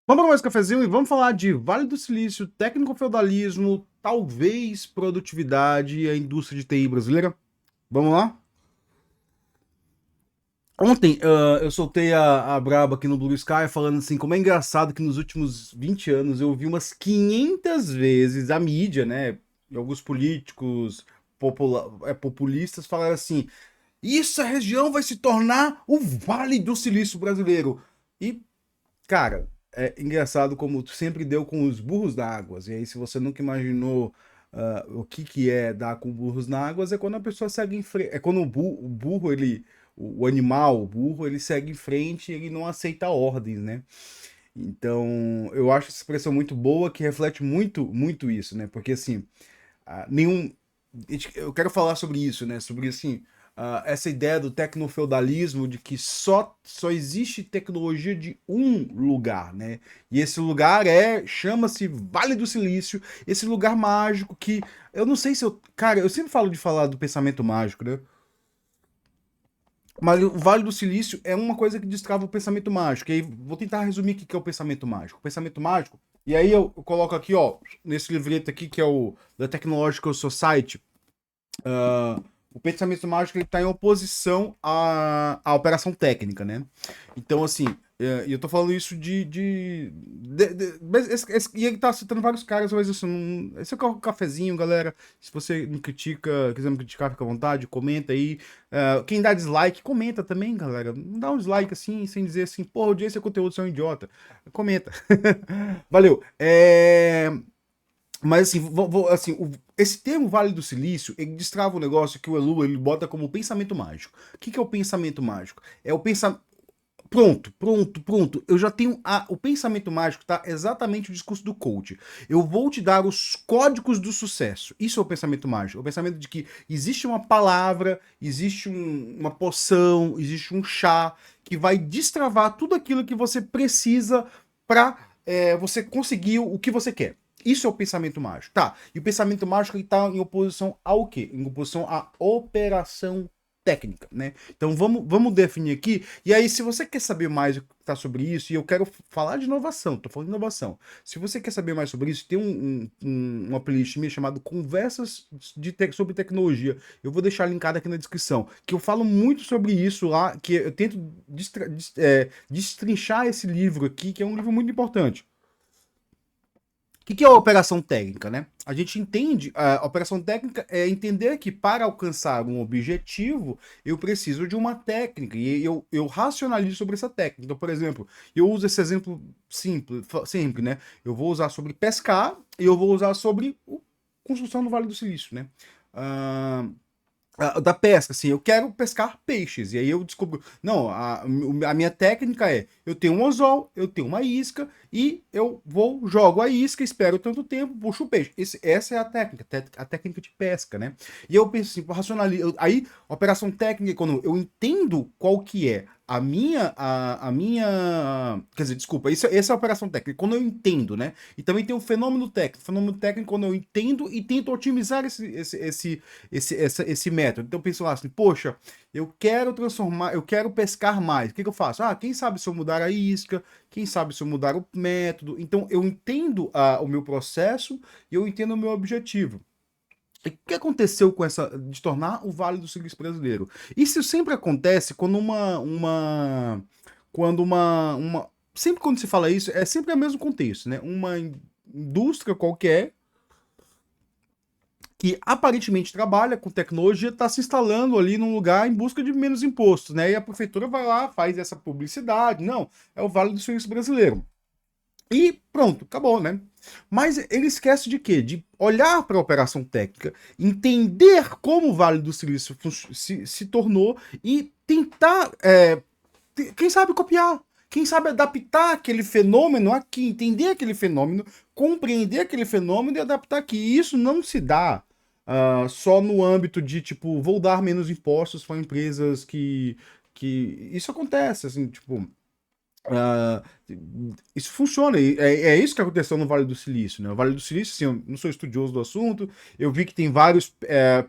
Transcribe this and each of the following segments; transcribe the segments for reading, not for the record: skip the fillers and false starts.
Vamos para mais cafezinho e vamos falar de Vale do Silício, técnico-feudalismo, talvez produtividade e a indústria de TI brasileira. Vamos lá? Ontem eu soltei a braba aqui no Blue Sky falando assim, como é engraçado que nos últimos 20 anos eu vi umas 500 vezes a mídia, né, e alguns políticos populistas falaram assim, essa região vai se tornar o Vale do Silício brasileiro. E cara, é engraçado como tu sempre deu com os burros na água. E aí, se você nunca imaginou o que que é dar com burros na água, é quando a pessoa segue em frente. É quando o burro, ele. O animal, o burro, ele segue em frente e ele não aceita ordens, né? Então, eu acho essa expressão muito boa que reflete muito isso, né? Porque assim, nenhum. Eu quero falar sobre isso, né? Sobre assim, essa ideia do tecnofeudalismo de que só existe tecnologia de um lugar, né? E esse lugar chama-se Vale do Silício, esse lugar mágico que eu não sei se eu, cara, eu sempre falo de falar do pensamento mágico, né? Mas o Vale do Silício é uma coisa que destrava o pensamento mágico. E aí, vou tentar resumir o que é o pensamento mágico. O pensamento mágico, e aí eu coloco aqui, ó, nesse livreto aqui que é o The Technological Society. O pensamento mágico está em oposição à operação técnica, né? Então, assim, e eu tô falando isso e ele tá citando vários caras, mas assim, esse é o cafezinho, galera. Se você me critica, quiser me criticar, fica à vontade, comenta aí. Quem dá dislike, comenta também, galera. Não dá um dislike assim, sem dizer assim, porra, esse conteúdo, você é um idiota. Comenta. Valeu. Mas assim, assim esse termo Vale do Silício, ele destrava um negócio que o Elu ele bota como pensamento mágico. O que é o pensamento mágico? É o pensamento. Pronto. Eu já tenho. O pensamento mágico tá exatamente o discurso do coach. Eu vou te dar os códigos do sucesso. Isso é o pensamento mágico. O pensamento de que existe uma palavra, existe uma poção, existe um chá que vai destravar tudo aquilo que você precisa para você conseguir o que você quer. Isso é o pensamento mágico. Tá. E o pensamento mágico está em oposição ao quê? Em oposição à operação técnica, né? Então vamos definir aqui. E aí, se você quer saber mais o que tá sobre isso, e eu quero falar de inovação, tô falando de inovação. Se você quer saber mais sobre isso, tem uma playlist minha chamada Conversas sobre Tecnologia. Eu vou deixar linkado aqui na descrição. Que eu falo muito sobre isso lá, que eu tento destrinchar esse livro aqui, que é um livro muito importante. O que é a operação técnica, né? A gente entende, a operação técnica é entender que para alcançar um objetivo, eu preciso de uma técnica e eu racionalizo sobre essa técnica. Então, por exemplo, eu uso esse exemplo simples, sempre, né? Eu vou usar sobre pescar e eu vou usar sobre construção do Vale do Silício, né? Uh, da pesca, assim, eu quero pescar peixes. E aí eu descubro, não, a minha técnica é, eu tenho um anzol, eu tenho uma isca, e eu jogo a isca, espero tanto tempo, puxo o peixe. Essa é a técnica de pesca, né? E eu penso assim, racionalizo, aí, operação técnica, quando eu entendo qual que é quer dizer, desculpa, essa é a operação técnica, quando eu entendo, né? E também tem o fenômeno técnico quando eu entendo e tento otimizar esse método. Então eu penso lá assim, poxa, eu quero pescar mais. O que eu faço? Quem sabe se eu mudar a isca, quem sabe se eu mudar o método. Então eu entendo o meu processo e eu entendo o meu objetivo. E o que aconteceu com essa de tornar o Vale do Silício brasileiro? Isso sempre acontece quando sempre quando se fala isso, é sempre o mesmo contexto, né? Uma indústria qualquer que aparentemente trabalha com tecnologia está se instalando ali num lugar em busca de menos impostos, né? E a prefeitura vai lá, faz essa publicidade. Não, é o Vale do Silício brasileiro. E pronto, acabou, né? Mas ele esquece de quê? De olhar para a operação técnica, entender como o Vale do Silício se tornou e tentar, quem sabe, copiar. Quem sabe adaptar aquele fenômeno aqui, entender aquele fenômeno, compreender aquele fenômeno e adaptar aqui. E isso não se dá só no âmbito de, tipo, vou dar menos impostos para empresas que. Isso acontece, assim, tipo. Uh, isso funciona, é isso que aconteceu no Vale do Silício, né? O Vale do Silício, assim, eu não sou estudioso do assunto, eu vi que tem vários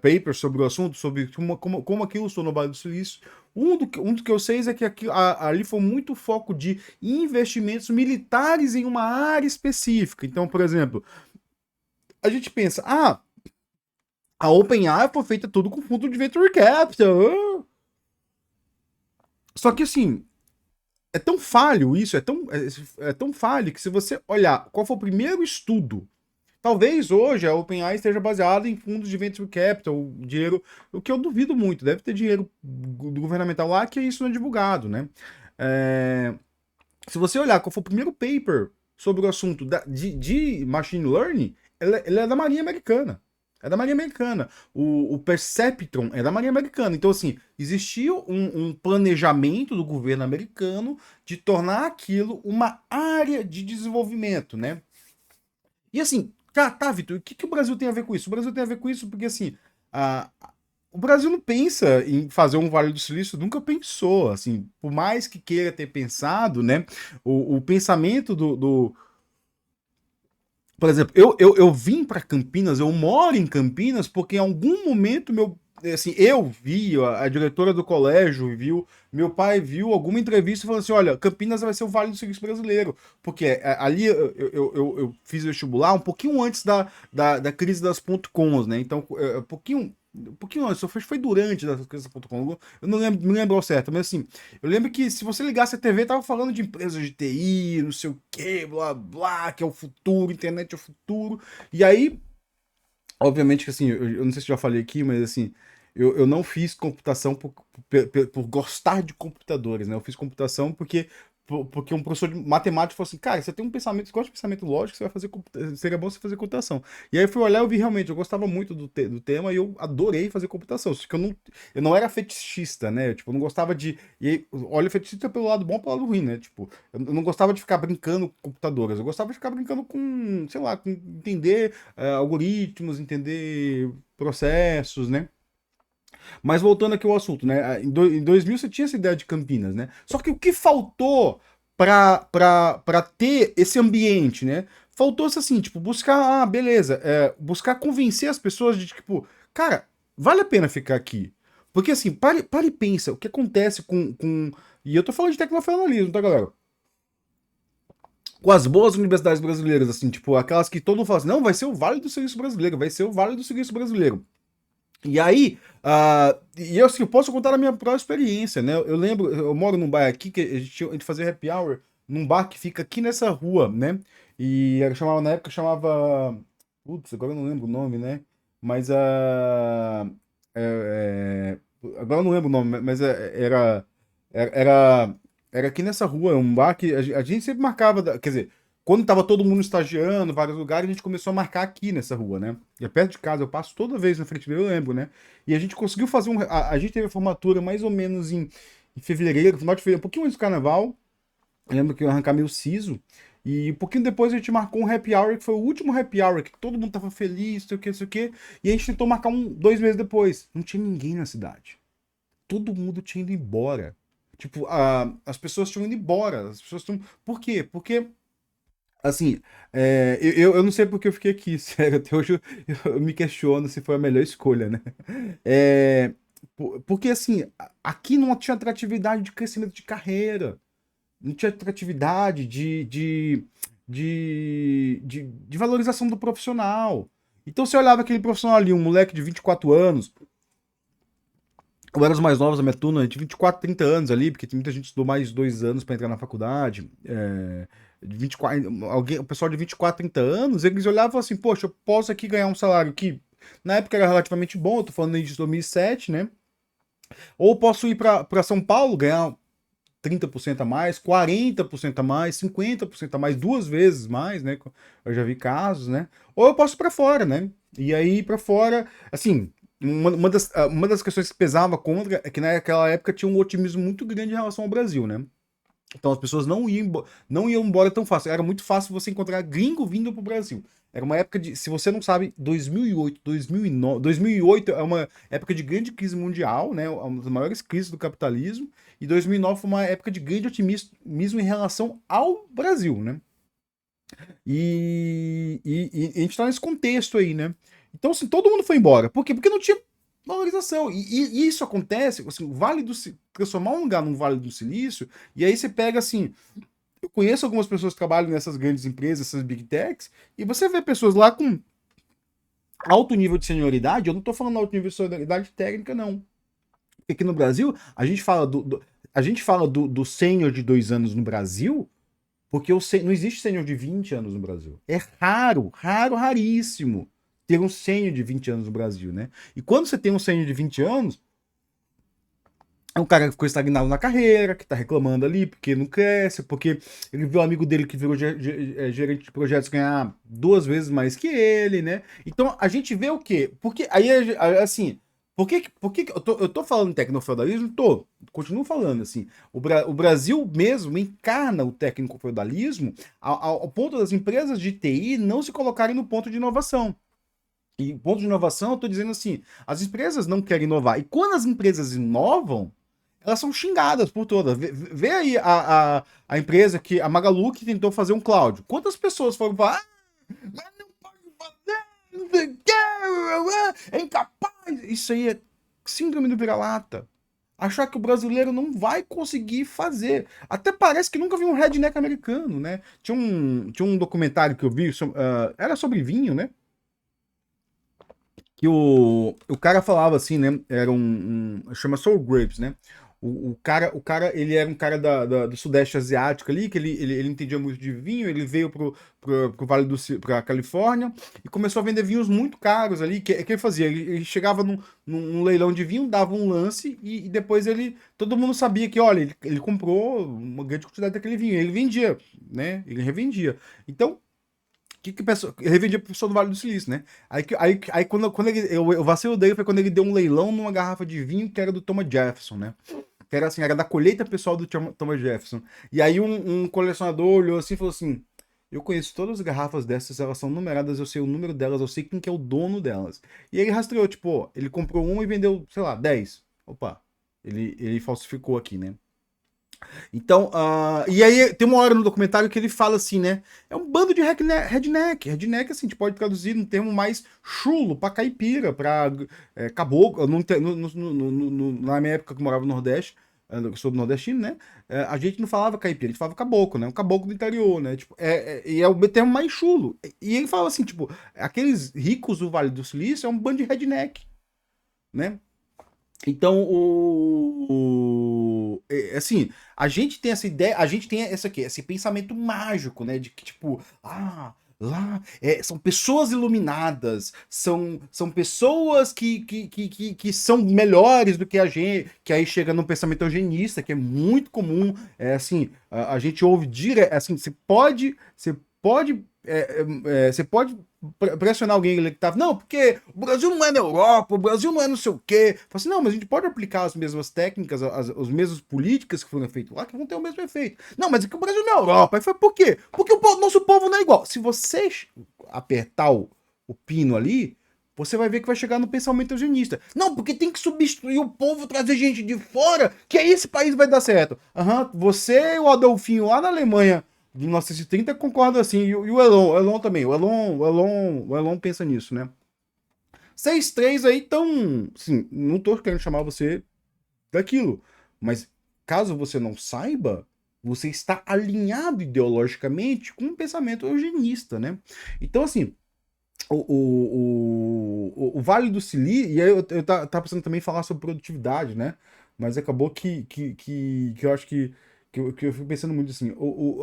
papers sobre o assunto, sobre como aquilo estou no Vale do Silício. Um do que eu sei é que ali foi muito foco de investimentos militares em uma área específica. Então, por exemplo, a gente pensa, a OpenAI foi feita tudo com fundo de venture capital. Só que assim, é tão falho isso, é tão falho que se você olhar qual foi o primeiro estudo, talvez hoje a OpenAI esteja baseada em fundos de venture capital, dinheiro, o que eu duvido muito, deve ter dinheiro governamental lá que isso não é divulgado, né? É, se você olhar qual foi o primeiro paper sobre o assunto de machine learning, ele é da Marinha Americana. É da Marinha Americana. O Perceptron é da Marinha Americana. Então, assim, existia um planejamento do governo americano de tornar aquilo uma área de desenvolvimento, né? E assim, tá, Vitor, o que o Brasil tem a ver com isso? O Brasil tem a ver com isso porque, assim, a, o Brasil não pensa em fazer um Vale do Silício, nunca pensou, assim, por mais que queira ter pensado, né? O pensamento por exemplo, eu vim para Campinas, eu moro em Campinas, porque em algum momento assim, eu vi, a diretora do colégio viu, meu pai viu alguma entrevista e falou assim: olha, Campinas vai ser o Vale do Silício brasileiro. Porque ali eu fiz vestibular um pouquinho antes da crise das .coms, né? Então, um pouquinho antes, foi durante da crise das .com, eu não lembro, me lembro ao certo, mas assim, eu lembro que se você ligasse a TV, tava falando de empresas de TI, não sei o que, blá blá, que é o futuro, internet é o futuro. E aí, obviamente que assim, eu não sei se eu já falei aqui, mas assim, eu não fiz computação por gostar de computadores, né? Eu fiz computação porque um professor de matemática falou assim, cara, você tem um pensamento, você gosta de pensamento lógico, você vai fazer seria bom você fazer computação. E aí eu fui olhar e eu vi realmente, eu gostava muito do tema e eu adorei fazer computação. Só que eu não era fetichista, né? Tipo, eu não gostava de. E aí, olha, o fetichista pelo lado bom e pelo lado ruim, né? Tipo, eu não gostava de ficar brincando com computadores, eu gostava de ficar brincando com, sei lá, com entender algoritmos, entender processos, né? Mas voltando aqui ao assunto, né? Em 2000 você tinha essa ideia de Campinas, né? Só que o que faltou para ter esse ambiente, né? Faltou-se assim, tipo, buscar, beleza, buscar convencer as pessoas de, tipo, cara, vale a pena ficar aqui. Porque assim, pare e pensa, o que acontece com. E eu tô falando de tecnofederalismo, tá, galera? Com as boas universidades brasileiras, assim, tipo, aquelas que todo mundo fala assim, não, vai ser o Vale do Silício Brasileiro, vai ser o Vale do Silício Brasileiro. E aí, e eu, assim, eu posso contar a minha própria experiência, né? Eu lembro, eu moro num bar aqui que a gente fazia happy hour num bar que fica aqui nessa rua, né? E na época chamava. Putz, agora eu não lembro o nome, né? Mas agora eu não lembro o nome, mas era, era aqui nessa rua, um bar que a gente sempre marcava, quer dizer, quando tava todo mundo estagiando, vários lugares, a gente começou a marcar aqui nessa rua, né? E é perto de casa, eu passo toda vez na frente dele, eu lembro, né? E a gente conseguiu fazer a gente teve a formatura mais ou menos em fevereiro, final de fevereiro, um pouquinho antes do carnaval. Eu lembro que eu arrancar meu siso. E um pouquinho depois a gente marcou um happy hour, que foi o último happy hour, que todo mundo tava feliz, sei o que, não sei o que. E a gente tentou marcar 2 meses depois. Não tinha ninguém na cidade. Todo mundo tinha ido embora. Tipo, as pessoas tinham ido embora. As pessoas tinham. Por quê? Porque assim, eu não sei porque eu fiquei aqui, sério, até hoje eu me questiono se foi a melhor escolha, né? É, porque assim, aqui não tinha atratividade de crescimento de carreira, não tinha atratividade de valorização do profissional. Então você olhava aquele profissional ali, um moleque de 24 anos, eu era os mais novos da minha turma, de 24, 30 anos ali, porque tem muita gente que estudou mais 2 anos para entrar na faculdade. De 24, o pessoal de 24, 30 anos, eles olhavam assim, poxa, eu posso aqui ganhar um salário que na época era relativamente bom, eu tô falando aí de 2007, né? Ou posso ir para São Paulo, ganhar 30% a mais, 40% a mais, 50% a mais, 2 vezes mais, né? Eu já vi casos, né? Ou eu posso ir para fora, né? E aí para fora, assim, uma das questões que pesava contra é que naquela época tinha um otimismo muito grande em relação ao Brasil, né? Então as pessoas não iam embora tão fácil. Era muito fácil você encontrar gringo vindo pro Brasil. Era uma época de, se você não sabe, 2008, 2009, 2008 é uma época de grande crise mundial, né? Uma das maiores crises do capitalismo. E 2009 foi uma época de grande otimismo em relação ao Brasil, né? E a gente tá nesse contexto aí, né? Então, assim, todo mundo foi embora. Por quê? Porque não tinha. valorização. E isso acontece, assim, o Vale do transformar um lugar num Vale do Silício, e aí você pega assim. Eu conheço algumas pessoas que trabalham nessas grandes empresas, essas big techs, e você vê pessoas lá com alto nível de senioridade. Eu não tô falando alto nível de senioridade técnica, não. Porque aqui no Brasil, a gente fala a gente fala do sênior de 2 anos no Brasil, porque não existe sênior de 20 anos no Brasil. É raro, raro, raríssimo ter um sênior de 20 anos no Brasil, né? E quando você tem um sênior de 20 anos, é um cara que ficou estagnado na carreira, que tá reclamando ali porque não cresce, porque ele viu um amigo dele que virou gerente de projetos ganhar 2 vezes mais que ele, né? Então a gente vê o quê? Porque aí, assim, por que eu tô falando em tecnofeudalismo? Continuo falando, assim. O Brasil mesmo encarna o tecnofeudalismo ao ponto das empresas de TI não se colocarem no ponto de inovação. E ponto de inovação, eu tô dizendo assim, as empresas não querem inovar. E quando as empresas inovam, elas são xingadas por todas. Vê aí a empresa a Magalu que tentou fazer um cloud. Quantas pessoas foram falar, mas não pode fazer, não sei o quê, é incapaz. Isso aí é síndrome do vira-lata. Achar que o brasileiro não vai conseguir fazer. Até parece que nunca vi um redneck americano, né? Tinha um documentário que eu vi, era sobre vinho, né? Que o cara falava assim, né? Era chama Soul Grapes, né? O cara, ele era um cara do Sudeste Asiático ali, que ele entendia muito de vinho, ele veio pro Vale pra Califórnia e começou a vender vinhos muito caros ali. Que ele fazia? Ele chegava num leilão de vinho, dava um lance e depois todo mundo sabia que, olha, ele comprou uma grande quantidade daquele vinho. Ele vendia, né? Ele revendia. Então, que pessoa, eu revendia pro pessoal do Vale do Silício, né? Aí quando eu vacilo dele foi quando ele deu um leilão numa garrafa de vinho que era do Thomas Jefferson, né? Que era assim, era da colheita pessoal do Thomas Jefferson. E aí um colecionador olhou assim e falou assim: eu conheço todas as garrafas dessas, elas são numeradas, eu sei o número delas, eu sei quem que é o dono delas. E ele rastreou, tipo, ó, ele comprou uma e vendeu, sei lá, 10. Opa, ele falsificou aqui, né? Então, e aí tem uma hora no documentário que ele fala assim, né? É um bando de redneck. Redneck, assim, a gente pode traduzir num termo mais chulo, pra caipira, pra caboclo. Na minha época que eu morava no Nordeste, eu sou do nordestino, né? A gente não falava caipira, a gente falava caboclo, né? Um caboclo do interior, né? Tipo, e é o termo mais chulo. E ele fala assim, tipo, aqueles ricos do Vale do Silício é um bando de redneck, né? Então, assim, a gente tem essa ideia, a gente tem esse pensamento mágico, né? De que, tipo, lá são pessoas iluminadas, são pessoas que são melhores do que a gente, que aí chega num pensamento eugenista, que é muito comum. Assim, a gente ouve direto, assim, você pode pressionar alguém que tava, não, porque o Brasil não é na Europa, o Brasil não é não sei o quê. Fala assim, não, mas a gente pode aplicar as mesmas técnicas, as mesmas políticas que foram feitas lá, que vão ter o mesmo efeito. Não, mas é que o Brasil não é Europa. Aí foi por quê? Porque nosso povo não é igual. Se você apertar o pino ali, você vai ver que vai chegar no pensamento eugenista. Não, porque tem que substituir o povo, trazer gente de fora, que aí esse país vai dar certo. Você e o Adolfinho lá na Alemanha de 1930 concordo assim, e o Elon também, o Elon pensa nisso, né? 6-3 aí tão, assim, não tô querendo chamar você daquilo, mas caso você não saiba, você está alinhado ideologicamente com um pensamento eugenista, né? Então, assim, o Vale do Silício, e aí eu tava pensando também em falar sobre produtividade, né? Mas acabou que eu acho que eu fico pensando muito assim,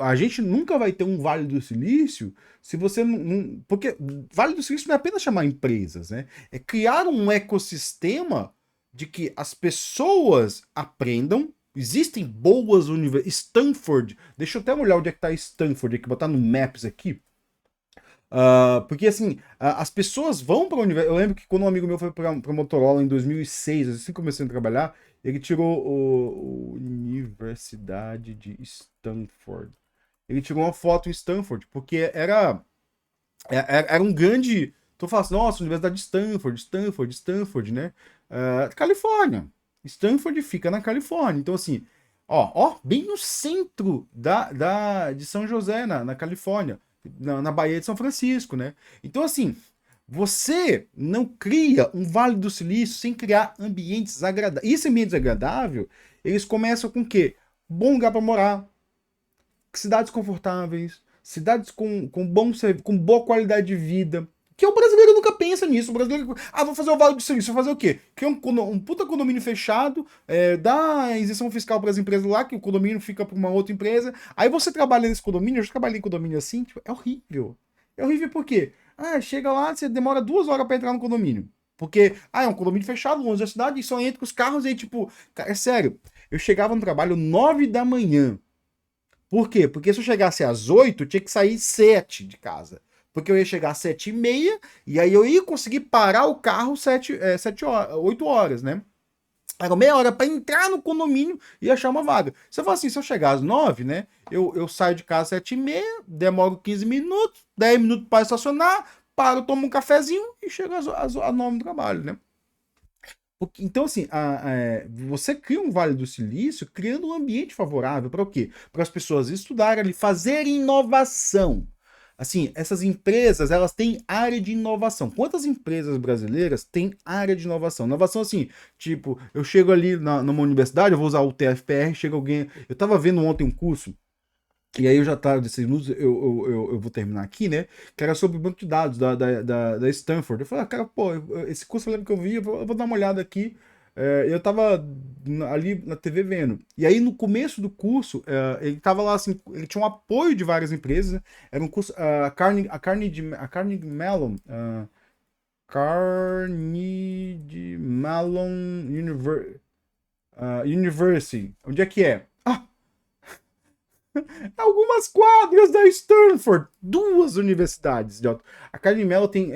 a gente nunca vai ter um Vale do Silício se você não. Porque Vale do Silício não é apenas chamar empresas, né? É criar um ecossistema de que as pessoas aprendam. Existem boas universidades. Stanford, deixa eu até olhar onde é que tá Stanford aqui, botar no Maps aqui. Porque assim, as pessoas vão para a universidade. Eu lembro que quando um amigo meu foi para Motorola em 2006, assim que comecei a trabalhar, ele tirou o Universidade de Stanford. Ele tirou uma foto em Stanford, porque era um grande. Tu fala assim, nossa, Universidade de Stanford, né? Califórnia. Stanford fica na Califórnia. Então, assim, bem no centro de São José, na Califórnia, na Baía de São Francisco, né? Então, assim, Você não cria um Vale do Silício sem criar ambientes agradáveis. E esse ambiente agradável, eles começam com o quê? Bom lugar para morar, cidades confortáveis, cidades com boa qualidade de vida. Que o brasileiro nunca pensa nisso. O brasileiro, vou fazer o Vale do Silício, vou fazer o quê? Criar um puta condomínio fechado, dá isenção fiscal para as empresas lá, que o condomínio fica para uma outra empresa. Aí você trabalha nesse condomínio, eu já trabalhei em condomínio assim, tipo, é horrível. É horrível por quê? Chega lá, você demora 2 horas para entrar no condomínio. Porque, é um condomínio fechado, longe da cidade, e só entra com os carros e aí, tipo, é sério. Eu chegava no trabalho 9 da manhã. Por quê? Porque se eu chegasse às 8, eu tinha que sair 7 de casa. Porque eu ia chegar às 7h30 e aí eu ia conseguir parar o carro 7 horas, 8 horas, né? Era meia hora para entrar no condomínio e achar uma vaga. Se eu falo assim, se eu chegar às 9, né? Eu saio de casa às 7h30, demoro 15 minutos, 10 minutos para estacionar, paro, tomo um cafezinho e chego às 9 do trabalho, né? Então, assim, você cria um Vale do Silício criando um ambiente favorável para o quê? Para as pessoas estudarem ali, fazerem inovação. Assim, essas empresas, elas têm área de inovação. Quantas empresas brasileiras têm área de inovação? Inovação, assim, tipo, eu chego ali numa universidade, eu vou usar o TFPR, chega alguém... Eu estava vendo ontem um curso, e aí eu já tá, desses minutos, eu vou terminar aqui, né? Que era sobre o banco de dados da Stanford. Eu falei, cara, pô, esse curso eu lembro que eu vi, eu vou dar uma olhada aqui. Eu tava ali na TV vendo. E aí, no começo do curso, ele tava lá assim, ele tinha um apoio de várias empresas, né? Era um curso, Carnegie Mellon, Carnegie Mellon University. Onde é que é? Algumas quadras da Stanford, duas universidades. A Carnegie Mellon tem.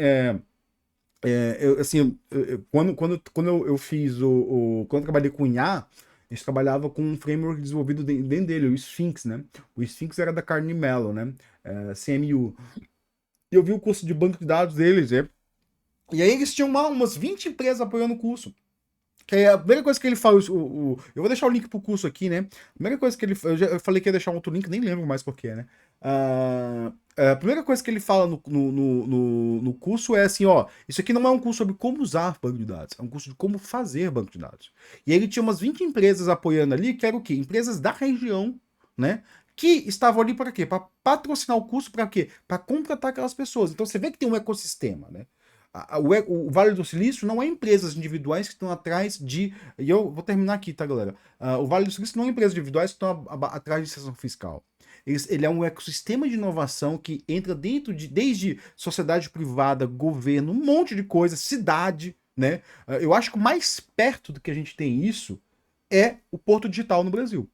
Assim, quando eu fiz quando eu trabalhei com IA, a gente trabalhava com um framework desenvolvido dentro dele, o Sphinx, né? O Sphinx era da Carnegie Mellon, né? CMU. E eu vi o curso de banco de dados deles, né? E aí eles tinham umas 20 empresas apoiando o curso. Que aí a primeira coisa que ele fala, eu vou deixar o link pro curso aqui, né? A primeira coisa que eu falei que ia deixar um outro link, nem lembro mais porquê, né? A primeira coisa que ele fala no curso é assim, ó, isso aqui não é um curso sobre como usar banco de dados, é um curso de como fazer banco de dados. E aí ele tinha umas 20 empresas apoiando ali, que eram o quê? Empresas da região, né? Que estavam ali para quê? Para patrocinar o curso, para quê? Para contratar aquelas pessoas. Então você vê que tem um ecossistema, né? O Vale do Silício não é empresas individuais que estão atrás de. E eu vou terminar aqui, tá, galera? O Vale do Silício não é empresas individuais que estão atrás de isenção fiscal. Ele é um ecossistema de inovação que entra dentro desde sociedade privada, governo, um monte de coisa, cidade, né? Eu acho que o mais perto do que a gente tem isso é o Porto Digital no Brasil.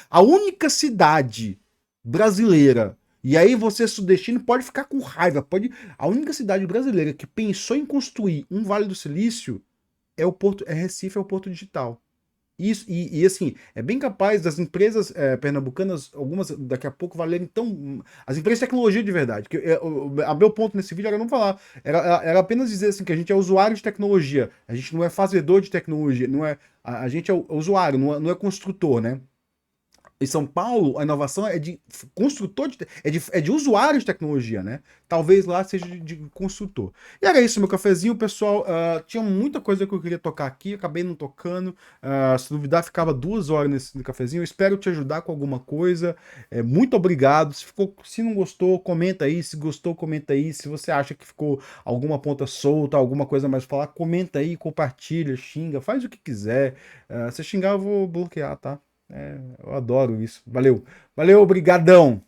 A única cidade brasileira. E aí você, sudestino, pode ficar com raiva. A única cidade brasileira que pensou em construir um Vale do Silício é Recife, é o Porto Digital. Isso, assim, é bem capaz das empresas pernambucanas, algumas daqui a pouco valerem tão. As empresas de tecnologia de verdade. A meu ponto nesse vídeo era não falar, era apenas dizer assim que a gente é usuário de tecnologia, a gente não é fazedor de tecnologia, não é, a gente é usuário, não é construtor, né? Em São Paulo, a inovação é de construtor, é de usuário de tecnologia, né? Talvez lá seja de construtor. E era isso, meu cafezinho, pessoal. Tinha muita coisa que eu queria tocar aqui, acabei não tocando. Se duvidar, ficava 2 horas nesse cafezinho. Eu espero te ajudar com alguma coisa. Muito obrigado. Se não gostou, comenta aí. Se gostou, comenta aí. Se você acha que ficou alguma ponta solta, alguma coisa mais pra falar, comenta aí, compartilha, xinga, faz o que quiser. Se xingar, eu vou bloquear, tá? Eu adoro isso. Valeu. Valeu, obrigadão.